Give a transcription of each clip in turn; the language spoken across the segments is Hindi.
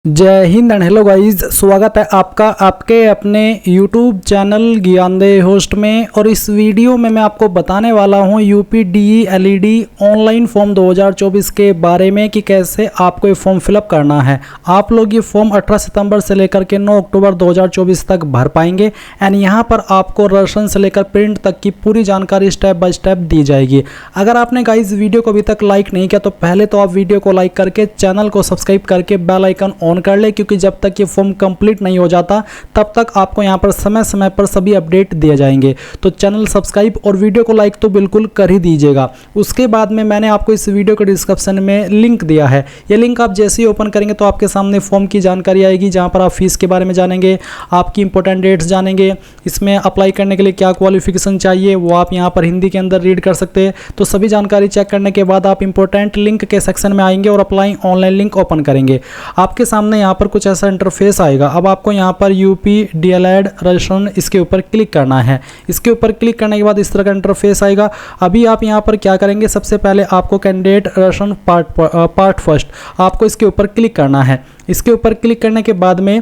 जय हिंद एंड हेलो गाइस, स्वागत है आपका आपके अपने YouTube चैनल ज्ञानदेह होस्ट में। और इस वीडियो में मैं आपको बताने वाला हूं यूपीडीई एलईडी ऑनलाइन फॉर्म 2024 के बारे में कि कैसे आपको ये फॉर्म फिलअप करना है। आप लोग ये फॉर्म 18 सितंबर से लेकर के 9 अक्टूबर 2024 तक भर पाएंगे एंड यहाँ पर आपको राशन से लेकर प्रिंट तक की पूरी जानकारी स्टेप बाय स्टेप दी जाएगी। अगर आपने गाइस वीडियो को अभी तक लाइक नहीं किया तो पहले तो आप वीडियो को लाइक करके चैनल को सब्सक्राइब करके बेल आइकन ऑन कर ले, क्योंकि जब तक ये फॉर्म कंप्लीट नहीं हो जाता तब तक आपको यहाँ पर समय समय पर सभी अपडेट दिए जाएंगे। तो चैनल सब्सक्राइब और वीडियो को लाइक तो बिल्कुल कर ही दीजिएगा। उसके बाद में मैंने आपको इस वीडियो के डिस्क्रिप्शन में लिंक दिया है। ये लिंक आप जैसे ही ओपन करेंगे तो आपके सामने फॉर्म की जानकारी आएगी, जहाँ पर आप फीस के बारे में जानेंगे, आपकी इंपॉर्टेंट डेट्स जानेंगे, इसमें अप्लाई करने के लिए क्या क्वालिफिकेशन चाहिए वो आप यहाँ पर हिंदी के अंदर रीड कर सकते हैं। तो सभी जानकारी चेक करने के बाद आप इंपॉर्टेंट लिंक के सेक्शन में आएंगे और अप्लाई ऑनलाइन लिंक ओपन करेंगे। आपके सामने यहाँ पर कुछ ऐसा इंटरफेस आएगा। अब आपको यहाँ पर यूपी डीएलएड रजिस्ट्रेशन इसके ऊपर क्लिक करना है। इसके ऊपर क्लिक करने के बाद इस तरह का इंटरफेस आएगा। अभी आप यहाँ पर क्या करेंगे, सबसे पहले आपको कैंडिडेट रजिस्ट्रेशन पार्ट फर्स्ट आपको इसके ऊपर क्लिक करना है। इसके ऊपर क्लिक करने के बाद में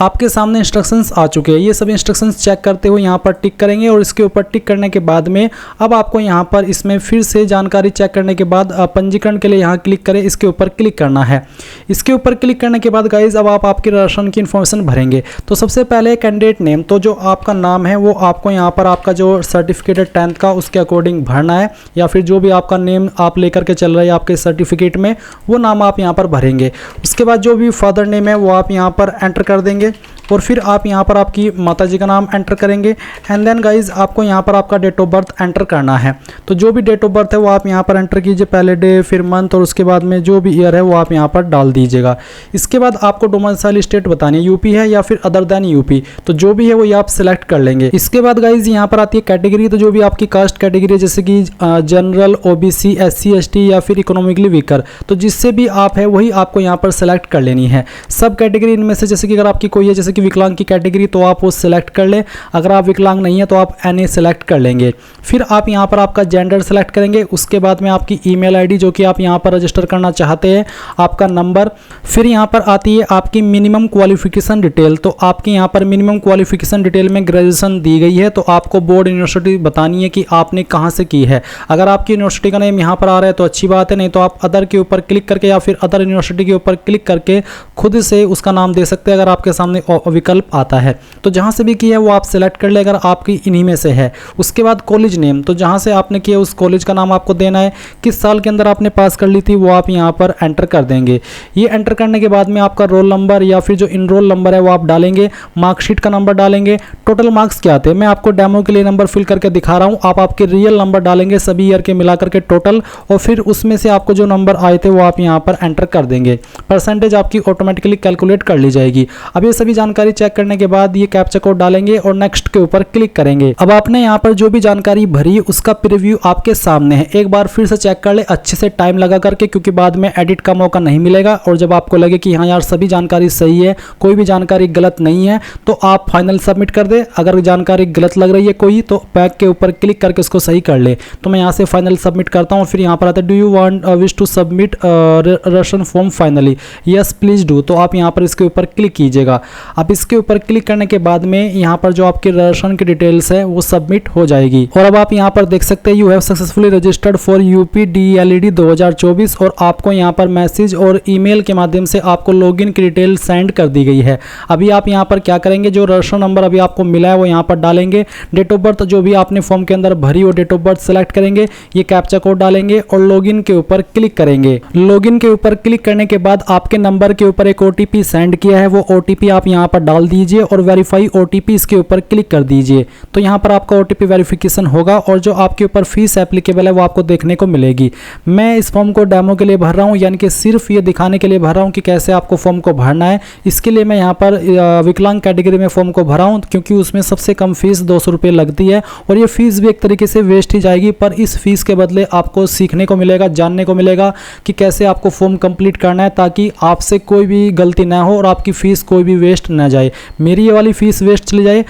आपके सामने इंस्ट्रक्शंस आ चुके हैं। ये सभी इंस्ट्रक्शंस चेक करते हुए यहाँ पर टिक करेंगे और इसके ऊपर टिक करने के बाद में अब आपको यहाँ पर इसमें फिर से जानकारी चेक करने के बाद पंजीकरण के लिए यहाँ क्लिक करें, इसके ऊपर क्लिक करना है। इसके ऊपर क्लिक करने के बाद गाइज अब आप आपकी राशन की इन्फॉर्मेशन भरेंगे। तो सबसे पहले कैंडिडेट नेम, तो जो आपका नाम है वो आपको यहाँ पर आपका जो सर्टिफिकेट है 10th का उसके अकॉर्डिंग भरना है, या फिर जो भी आपका नेम आप लेकर के चल रहे हैं आपके सर्टिफिकेट में वो नाम आप यहाँ पर भरेंगे। उसके बाद जो भी फादर नेम है वो आप यहाँ पर एंटर कर देंगे और फिर आप यहाँ पर आपकी माताजी का नाम एंटर करेंगे एंड देन गाइज आपको यहाँ पर आपका डेट ऑफ बर्थ एंटर करना है। तो जो भी डेट ऑफ बर्थ है वो आप यहाँ पर एंटर कीजिए, पहले डे फिर मंथ और उसके बाद में जो भी ईयर है वो आप यहाँ पर डाल दीजिएगा। इसके बाद आपको डोमिसाइल स्टेट बतानी है, यूपी है या फिर अदर देन यूपी, तो जो भी है वो ये आप सिलेक्ट कर लेंगे। इसके बाद गाइज यहाँ पर आती है कैटेगरी, तो जो भी आपकी कास्ट कैटेगरी है जैसे कि जनरल, ओबीसी, SC ST या फिर इकोनॉमिकली वीकर, तो जिससे भी आप है वही आपको यहाँ पर सिलेक्ट कर लेनी है। सब कैटेगरी इनमें से जैसे कि अगर आपकी कोई है जैसे कि विकलांग की कैटेगरी तो आप वो सिलेक्ट कर ले, अगर आप विकलांग नहीं है तो आप NA सिलेक्ट कर लेंगे। फिर आप यहाँ पर आपका जेंडर सेलेक्ट करेंगे। उसके बाद में आपकी ईमेल आईडी जो कि आप यहाँ पर रजिस्टर करना चाहते हैं, आपका नंबर, फिर यहाँ पर आती है आपकी मिनिमम क्वालिफिकेशन डिटेल। तो आपकी यहाँ पर मिनिमम क्वालिफिकेशन डिटेल में ग्रेजुएशन दी गई है, तो आपको बोर्ड यूनिवर्सिटी बतानी है कि आपने कहाँ से की है। अगर आपकी यूनिवर्सिटी का नेम यहाँ पर आ रहा है तो अच्छी बात है, नहीं तो आप अदर के ऊपर क्लिक करके या फिर अदर यूनिवर्सिटी के ऊपर क्लिक करके खुद से उसका नाम दे सकते हैं अगर आपके सामने विकल्प आता है। तो जहां से भी किया है वो आप सिलेक्ट कर ले अगर आपकी इन्हीं में से है। उसके बाद कॉलेज नेम, तो जहां से आपने किया उस कॉलेज का नाम आपको देना है, किस साल के अंदर आपने पास कर ली थी वो आप यहां पर एंटर कर देंगे। ये एंटर करने के बाद में आपका रोल नंबर या फिर जो इनरोल नंबर है वो आप डालेंगे, मार्कशीट का नंबर डालेंगे। टोटल मार्क्स क्या आते हैं मैं आपको डेमो के लिए नंबर फिल करके दिखा रहा हूँ, आप आपके रियल नंबर डालेंगे सभी ईयर के मिलाकर के टोटल, और फिर उसमें से आपको जो नंबर आए थे वो आप यहाँ पर एंटर कर देंगे। परसेंटेज आपकी ऑटोमेटिकली कैलकुलेट कर ली जाएगी। अब ये सभी जानकारी चेक करने के बाद ये कैप्चा कोड डालेंगे और नेक्स्ट के ऊपर क्लिक करेंगे। अब आपने यहाँ पर जो भी जानकारी भरी उसका प्रीव्यू आपके सामने है, एक बार फिर से चेक कर ले अच्छे से टाइम लगा करके, क्योंकि बाद में एडिट का मौका नहीं मिलेगा। और जब आपको लगे कि हाँ यार सभी जानकारी सही है, कोई भी जानकारी गलत नहीं है, तो आप फाइनल सबमिट कर दे। अगर जानकारी गलत लग रही है कोई तो बैक के ऊपर क्लिक करके उसको सही कर ले। तो मैं यहाँ से फाइनल सबमिट करता हूँ। फिर यहाँ पर आता है do you want wish to submit registration form finally, yes please do, तो आप यहाँ पर इसके ऊपर क्लिक कीजिएगा। अब इसके ऊपर क्लिक करने के बाद में यहाँ पर जो आपकी रजिस्ट्रेशन की डिटेल्स है वो सबमिट हो जाएगी। और अब आप यहाँ पर देख सकते हैं you have successfully registered for UPDE LED 2024, और आपको यहाँ पर मैसेज और ईमेल के माध्यम से आपको लॉगिन की डिटेल सेंड कर दी गई है। अभी आप यहाँ पर क्या करेंगे, जो रजिस्ट्रेशन नंबर अभी आपको मिला है वो यहाँ पर डालेंगे, डेट ऑफ बर्थ जो भी आपने फॉर्म के अंदर भरी वो डेट ऑफ बर्थ सेलेक्ट करेंगे, ये कैप्चा कोड डालेंगे और लॉगिन के ऊपर क्लिक करेंगे। लॉगिन के ऊपर क्लिक करने के बाद आपके नंबर के ऊपर एक OTP सेंड किया है, वो OTP आप यहाँ पर डाल दीजिए और वेरीफाई OTP इसके ऊपर क्लिक कर दीजिए। तो यहाँ पर आपका OTP वेरिफिकेशन होगा और जो आपके ऊपर फीस एप्लीकेबल है वो आपको देखने को मिलेगी। मैं इस फॉर्म को डेमो के लिए भर रहा हूँ, यानी कि सिर्फ ये दिखाने के लिए भर रहा हूँ कि कैसे आपको फॉर्म को भरना है। इसके लिए मैं यहाँ पर विकलांग कैटेगरी में फॉर्म को भरा हूँ, क्योंकि उसमें सबसे कम फीस 200 रुपये लगती है और ये फीस भी एक तरीके से वेस्ट ही जाएगी, पर इस फीस के बदले आपको सीखने को मिलेगा, जानने को मिलेगा कि कैसे आपको फॉर्म कंप्लीट करना है, ताकि आपसे कोई भी गलती ना हो और आपकी फीस कोई भी वेस्ट ना जाए। मेरी ये वाली फीस वेस्ट चली जाए,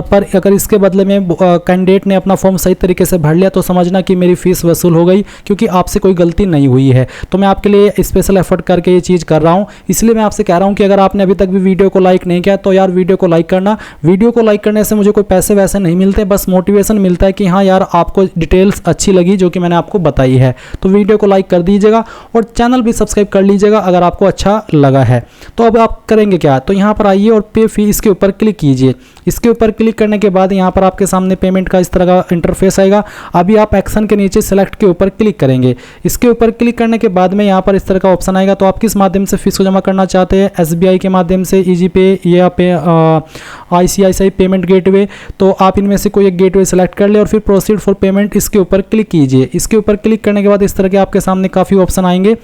पर अगर इसके बदले में कैंडिडेट ने अपना फॉर्म सही तरीके से भर लिया तो समझना कि मेरी फ़ीस वसूल हो गई, क्योंकि आपसे कोई गलती नहीं हुई है। तो मैं आपके लिए स्पेशल एफर्ट करके ये चीज़ कर रहा हूँ। इसलिए मैं आपसे कह रहा हूँ कि अगर आपने अभी तक भी वीडियो को लाइक नहीं किया तो यार वीडियो को लाइक करना। वीडियो को लाइक करने से मुझे कोई पैसे वैसे नहीं मिलते, बस मोटिवेशन मिलता है कि हाँ यार आपको डिटेल्स अच्छी लगी जो कि मैंने आपको बताई है। तो वीडियो को लाइक कर दीजिएगा और चैनल भी सब्सक्राइब कर लीजिएगा अगर आपको अच्छा लगा है। तो अब आप करेंगे क्या, तो यहाँ पर आइए और पे फी इसके ऊपर क्लिक कीजिए। इसके ऊपर क्लिक करने के बाद यहाँ पर आपके सामने पेमेंट का इस तरह का इंटरफेस आएगा। अभी आप एक्शन के नीचे सेलेक्ट के ऊपर क्लिक करेंगे। इसके ऊपर क्लिक करने के बाद में यहाँ पर इस तरह का ऑप्शन आएगा। तो आप किस माध्यम से फीस को जमा करना चाहते हैं, SBI के माध्यम से, ईजी पे या ICICI पेमेंट गेटवे, तो आप इनमें से कोई एक गेटवे सेलेक्ट कर ले और फिर प्रोसीड फॉर पेमेंट इसके ऊपर क्लिक कीजिए। इसके ऊपर क्लिक करने के बाद इस तरह के आपके सामने काफ़ी ऑप्शन आएंगे।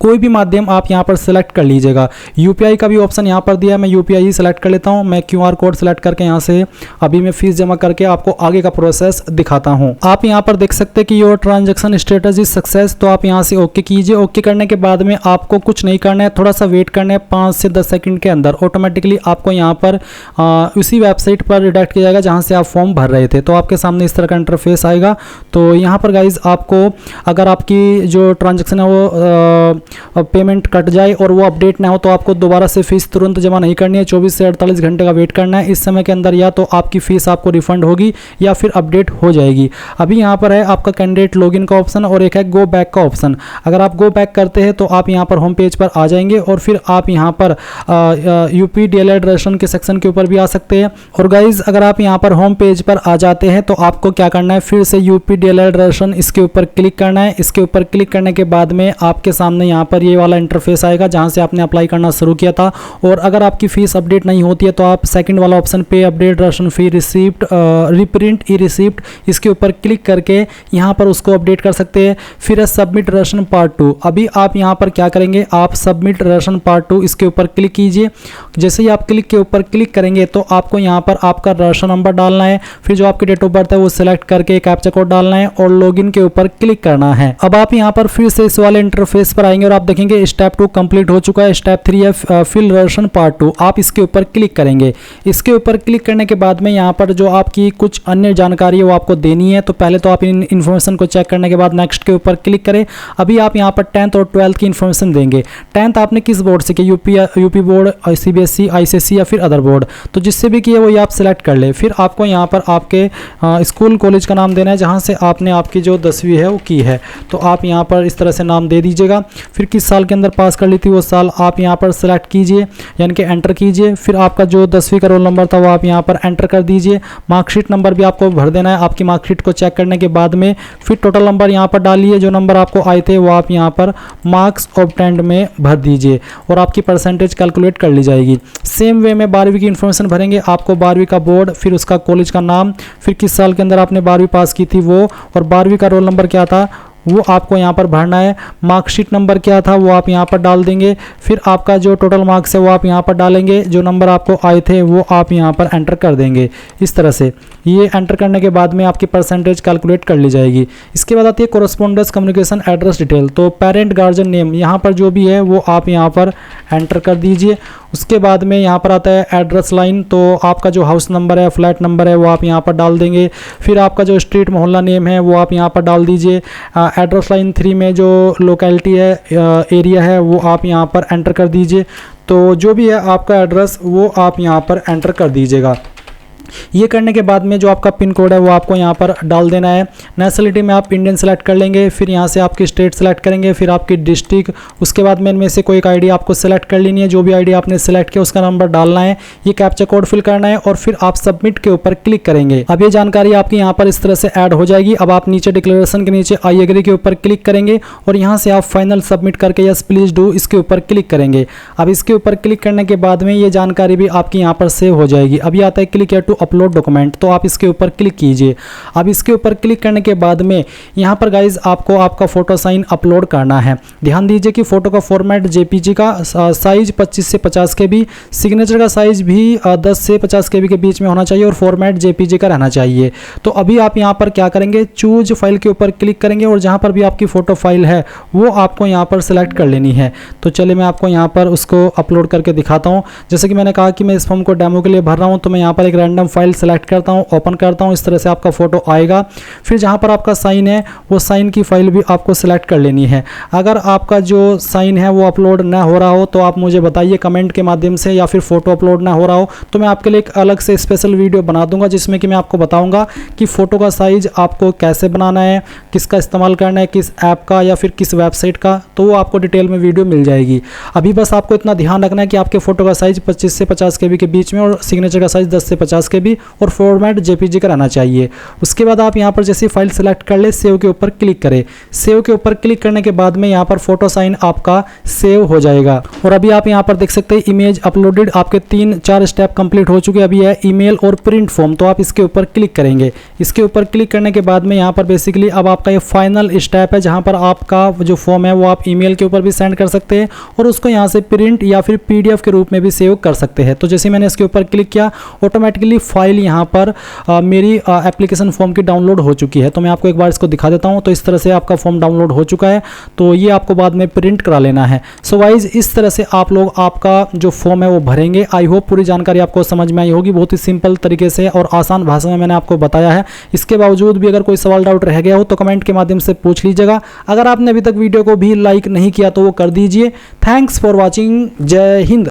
कोई भी माध्यम आप यहाँ पर सेलेक्ट कर लीजिएगा। UPI का भी ऑप्शन यहाँ पर दिया है, मैं UPI ही सेलेक्ट कर लेता हूँ। मैं QR कोड सेलेक्ट करके यहाँ से अभी मैं फीस जमा करके आपको आगे का प्रोसेस दिखाता हूँ। आप यहाँ पर देख सकते हैं कि your transaction status is success, तो आप यहाँ से ओके कीजिए। ओके करने के बाद में आपको कुछ नहीं करना है, थोड़ा सा वेट करना है। 5 से 10 सेकंड के अंदर ऑटोमेटिकली आपको यहाँ पर उसी वेबसाइट पर रिडायरेक्ट किया जाएगा जहाँ से आप फॉर्म भर रहे थे। तो आपके सामने इस तरह का इंटरफेस आएगा। तो यहाँ पर गाइज आपको अगर आपकी जो ट्रांजेक्शन है वो पेमेंट कट जाए और वो अपडेट ना हो तो आपको दोबारा से फीस तुरंत जमा नहीं करनी है, 24 से 48 घंटे का वेट करना है। इस समय के अंदर या तो आपकी फ़ीस आपको रिफंड होगी या फिर अपडेट हो जाएगी। अभी यहाँ पर है आपका कैंडिडेट लॉगिन का ऑप्शन और एक है गो बैक का ऑप्शन। अगर आप गो बैक करते हैं तो आप यहाँ पर होम पेज पर आ जाएंगे और फिर आप यहाँ पर UP DLED रजिस्ट्रेशन के सेक्शन के ऊपर भी आ सकते हैं। और गाइज अगर आप यहाँ पर होम पेज पर आ जाते हैं तो आपको क्या करना है, फिर से UP DLED रजिस्ट्रेशन इसके ऊपर क्लिक करना है। इसके ऊपर क्लिक करने के बाद में आपके सामने यहाँ पर ये वाला इंटरफेस आएगा जहां से आपने अप्लाई करना शुरू किया था। और अगर आपकी फीस अपडेट नहीं होती है तो आप सेकंड वाला ऑप्शन पे update registration fee receipt reprint e receipt इसके ऊपर क्लिक करके यहां पर उसको अपडेट कर सकते हैं। फिर है सबमिट रजिस्ट्रेशन पार्ट 2। अभी आप यहां पर क्या करेंगे, आप सबमिट रजिस्ट्रेशन पार्ट 2 इसके ऊपर क्लिक कीजिए। जैसे ही आप क्लिक के ऊपर क्लिक करेंगे तो आपको यहां पर आपका रजिस्ट्रेशन नंबर डालना है, फिर जो आपकी डेट ऑफ बर्थ है वो सिलेक्ट करके कैप्चा कोड डालना है और लॉगिन के ऊपर क्लिक करना है। अब आप यहां पर फिर से इस वाले इंटरफेस पर आएंगे और आप देखेंगे स्टेप 2 कंप्लीट हो चुका है। स्टेप 3 है फिल रजिस्ट्रेशन पार्ट 2, आप इसके ऊपर क्लिक करेंगे। इसके ऊपर क्लिक करने के बाद में यहाँ पर जो आपकी कुछ अन्य जानकारी है वो आपको देनी है। तो पहले तो आप इन इन्फॉर्मेशन को चेक करने के बाद नेक्स्ट के ऊपर क्लिक करें। अभी आप यहाँ पर 10th और 12th की इन्फॉर्मेशन देंगे। 10th आपने किस बोर्ड से किया, यूपी बोर्ड, CBSE, ICSE या फिर अदर बोर्ड, तो जिससे भी किया वो ये आप सिलेक्ट कर ले। फिर आपको यहाँ पर आपके स्कूल कॉलेज का नाम देना है जहाँ से आपने आपकी जो 10वीं है वो की है। तो आप यहाँ पर इस तरह से नाम दे दीजिएगा। फिर किस साल के अंदर पास कर ली थी वो साल आप यहाँ पर सेलेक्ट कीजिए, यानी कि एंटर कीजिए। फिर आपका जो 10वीं का रोल नंबर था वो आप यहाँ पर एंटर कर दीजिए। मार्कशीट नंबर भी आपको भर देना है। आपकी मार्कशीट को चेक करने के बाद में फिर टोटल नंबर यहाँ पर डालिए, जो नंबर आपको आए थे वो आप यहाँ पर मार्क्स ऑब्टेन्ड में भर दीजिए और आपकी परसेंटेज कैलकुलेट कर ली जाएगी। सेम वे में 12वीं की इन्फॉर्मेशन भरेंगे। आपको 12वीं का बोर्ड, फिर उसका कॉलेज का नाम, फिर किस साल के अंदर आपने 12वीं पास की थी वो, और 12वीं का रोल नंबर क्या था वो आपको यहाँ पर भरना है। मार्कशीट नंबर क्या था वो आप यहाँ पर डाल देंगे। फिर आपका जो टोटल मार्क्स है वो आप यहाँ पर डालेंगे, जो नंबर आपको आए थे वो आप यहाँ पर एंटर कर देंगे। इस तरह से ये एंटर करने के बाद में आपकी परसेंटेज कैलकुलेट कर ली जाएगी। इसके बाद आती है कोरस्पोंडेंस कम्युनिकेशन एड्रेस डिटेल। तो पेरेंट गार्जियन नेम यहाँ पर जो भी है वो आप यहाँ पर एंटर कर दीजिए। उसके बाद में यहाँ पर आता है एड्रेस लाइन, तो आपका जो हाउस नंबर है, फ्लैट नंबर है वो आप यहाँ पर डाल देंगे। फिर आपका जो स्ट्रीट मोहल्ला नेम है वो आप यहाँ पर डाल दीजिए। एड्रेस लाइन 3 में जो लोकेलिटी है, एरिया है, वो आप यहाँ पर एंटर कर दीजिए। तो जो भी है आपका एड्रेस वो आप यहाँ पर एंटर कर दीजिएगा। ये करने के बाद में जो आपका पिन कोड है वो आपको यहाँ पर डाल देना है। नेशनलिटी में आप इंडियन सेलेक्ट कर लेंगे, फिर यहाँ से आपकी स्टेट सेलेक्ट करेंगे, फिर आपकी डिस्ट्रिक्ट, उसके बाद में इनमें से कोई एक आईडी आपको सेलेक्ट कर लेनी है। जो भी आईडी आपने सेलेक्ट किया उसका नंबर डालना है, ये कैप्चा कोड फिल करना है और फिर आप सबमिट के ऊपर क्लिक करेंगे। अब ये जानकारी आपकी यहाँ पर इस तरह से ऐड हो जाएगी। अब आप नीचे डिक्लेरेशन के नीचे आई एग्री के ऊपर क्लिक करेंगे और यहाँ से आप फाइनल सबमिट करके यस प्लीज डू इसके ऊपर क्लिक करेंगे। अब इसके ऊपर क्लिक करने के बाद में ये जानकारी भी आपकी यहाँ पर सेव हो जाएगी। अभी आता है क्लिक टू अपलोड डॉक्यूमेंट, तो आप इसके ऊपर क्लिक कीजिए। अब इसके ऊपर क्लिक करने के बाद में यहाँ पर गाइज आपको आपका फोटो साइन अपलोड करना है। ध्यान दीजिए कि फोटो का फॉर्मेट जेपीजी का साइज 25 से 50 KB, सिग्नेचर का साइज भी 10 से 50 KB के बीच में होना चाहिए और फॉर्मेट जेपीजी का रहना चाहिए। तो अभी आप यहाँ पर क्या करेंगे, चूज फाइल के ऊपर क्लिक करेंगे और जहाँ पर भी आपकी फोटो फाइल है वो आपको यहाँ पर सेलेक्ट कर लेनी है। तो चलिए मैं आपको यहाँ पर उसको अपलोड करके दिखाता हूँ। जैसे कि मैंने कहा कि मैं इस फॉर्म को डेमो के लिए भर रहा हूँ, तो मैं यहाँ पर एक रैंडम मैं फाइल सेलेक्ट करता हूँ, ओपन करता हूँ, इस तरह से आपका फ़ोटो आएगा। फिर जहाँ पर आपका साइन है वो साइन की फ़ाइल भी आपको सेलेक्ट कर लेनी है। अगर आपका जो साइन है वो अपलोड ना हो रहा हो तो आप मुझे बताइए कमेंट के माध्यम से, या फिर फ़ोटो अपलोड ना हो रहा हो तो मैं आपके लिए एक अलग से स्पेशल वीडियो बना दूंगा जिसमें कि मैं आपको बताऊंगा कि फ़ोटो का साइज़ आपको कैसे बनाना है, किसका इस्तेमाल करना है, किस ऐप का या फिर किस वेबसाइट का, तो वो आपको डिटेल में वीडियो मिल जाएगी। अभी बस आपको इतना ध्यान रखना है कि आपके फ़ोटो का साइज़ 25 से 50 KB के बीच में और सिग्नेचर का साइज़ 10 से 50 KB और फॉर्मेट JPG का रहना चाहिए। उसके बाद आप यहाँ पर जैसे फाइल सेलेक्ट कर ले, सेव के ऊपर क्लिक करें। सेव के ऊपर क्लिक करने के बाद में यहाँ पर फोटो साइन आपका सेव हो जाएगा। और अभी आप यहाँ पर देख सकते हैं इमेज अपलोडेड, आपके 3-4 स्टेप कंप्लीट हो चुके हैं। अभी है ईमेल और प्रिंट फॉर्म, तो आप इसके ऊपर क्लिक करेंगे। इसके ऊपर क्लिक करने के बाद में यहाँ पर बेसिकली अब आपका ये फाइनल स्टेप है जहाँ पर आपका जो फॉर्म है वो आप ईमेल के ऊपर भी सेंड कर सकते हैं और उसको यहाँ से प्रिंट या फिर PDF के रूप में भी सेव कर सकते हैं। तो जैसे मैंने इसके ऊपर क्लिक किया ऑटोमेटिकली फाइल यहाँ पर मेरी एप्लीकेशन फॉर्म की डाउनलोड हो चुकी है। तो मैं आपको एक बार इसको दिखा देता हूँ। तो इस तरह से आपका फॉर्म डाउनलोड हो चुका है, तो ये आपको बाद में प्रिंट करा लेना है। सो गाइस इस तरह से आप लोग आपका जो फॉर्म है वो भरेंगे। आई होप पूरी जानकारी आपको समझ में आई होगी। बहुत ही सिंपल तरीके से और आसान भाषा में मैंने आपको बताया है। इसके बावजूद भी अगर कोई सवाल डाउट रह गया हो तो कमेंट के माध्यम से पूछ लीजिएगा। अगर आपने अभी तक वीडियो को भी लाइक नहीं किया तो वो कर दीजिए। Thanks for watching. जय हिंद।